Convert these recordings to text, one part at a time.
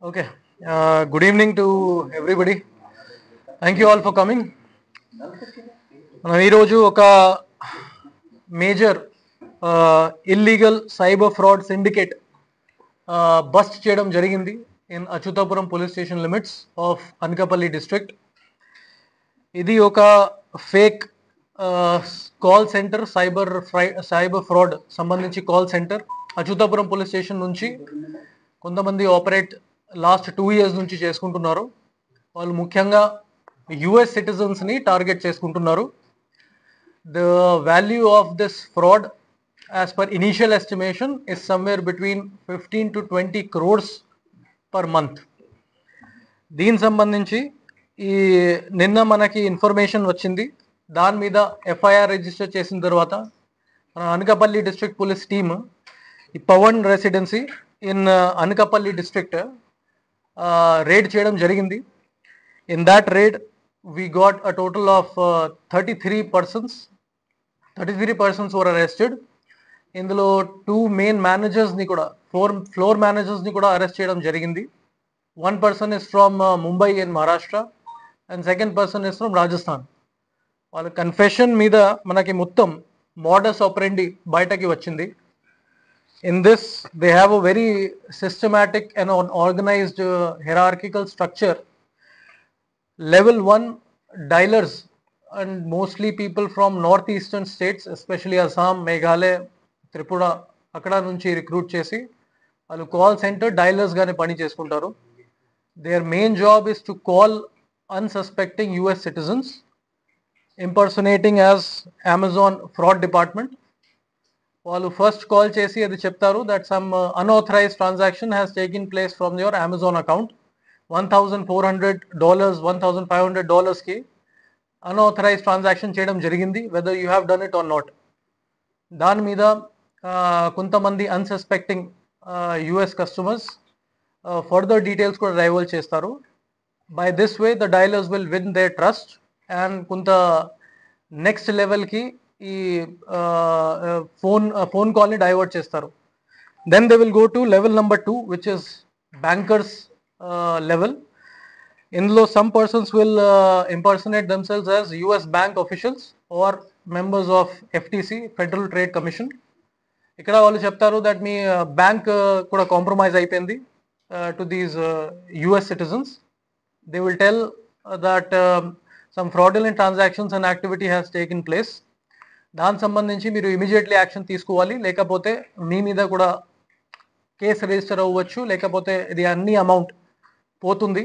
Okay. Good evening to everybody. Thank you all for coming. మనం ఈరోజు ఒక major illegal cyber fraud syndicate bust చేయడం జరిగింది in Achutapuram police station limits of Anakapalli district. ఇది ఒక fake call centre cyber fraud సంబంధించి call centre Achutapuram police station నుంచి కొంతమంది ఆపరేట్ లాస్ట్ 2 years నుంచి చేసుకుంటున్నారు. వాళ్ళు ముఖ్యంగా యుఎస్ సిటిజన్స్ని టార్గెట్ చేసుకుంటున్నారు. The value of this fraud as per initial estimation is somewhere between 15 to 20 crores per month. దీని సంబంధించి ఈ నిన్న మనకి ఇన్ఫర్మేషన్ వచ్చింది. దాని మీద ఎఫ్ఐఆర్ రిజిస్టర్ చేసిన తర్వాత మన అనకాపల్లి డిస్ట్రిక్ట్ పోలీస్ టీమ్ ఈ Pawan residency in Anakapalli district raid చేయడం జరిగింది. In that raid we got a total of 33 persons were arrested. ఇందులో 2 main managers ని కూడా floor managers ని కూడా అరెస్ట్ చేయడం జరిగింది. One person is from Mumbai in Maharashtra and second person is from Rajasthan. వాళ్ళ కన్ఫెషన్ మీద మనకి మొత్తం మోడస్ ఆపరెండి బయటకి వచ్చింది. In this they have a very systematic and organized hierarchical structure. Level 1 dialers and mostly people from northeastern states, especially Assam, Meghalaya, Tripura, అక్కడ నుంచి recruit చేసి వాళ్ళు కాల్ సెంటర్ డైలర్స్ గానే పని చేసుకుంటారు. Their main job is to call unsuspecting US citizens impersonating as Amazon fraud department. వాళ్ళు first call చేసి అది చెప్తారు that some unauthorised transaction has taken place from your Amazon account. $1,400, $1,500కి అన్ఆథరైజ్డ్ ట్రాన్సాక్షన్ చేయడం జరిగింది, whether you have done it or not. దాని మీద కొంతమంది unsuspecting US customers further details కూడా డైవల్ చేస్తారు. By this way the diallers will win their trust and కొంత next లెవెల్కి ఈ ఫోన్ కాల్ని డైవర్ట్ చేస్తారు. Then they will go to level number 2 which is bankers level. ఇందులో some persons will impersonate themselves as US bank officials or members of FTC, Federal Trade Commission. ఇక్కడ వాళ్ళు చెప్తారు that me bank కూడా compromise అయిపోయింది to these US citizens. They will tell that some fraudulent transactions and activity has taken place. దానికి సంబంధించి మీరు immediately action తీసుకోవాలి, లేకపోతే మీ మీద కూడా కేసు రిజిస్టర్ అవ్వచ్చు, లేకపోతే ఇది అన్ని అమౌంట్ పోతుంది.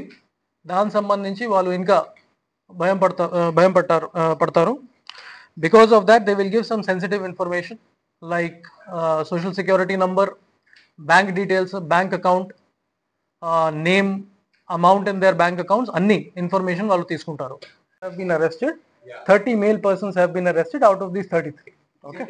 దానికి సంబంధించి వాళ్ళు ఇంకా పడతారు. Because of that they will give some sensitive information like social security number, bank details, bank account name, amount in there bank accounts, అన్ని ఇన్ఫర్మేషన్ వాళ్ళు తీసుకుంటారు. Have been arrested. 30 male persons have been arrested out of these 33. Okay.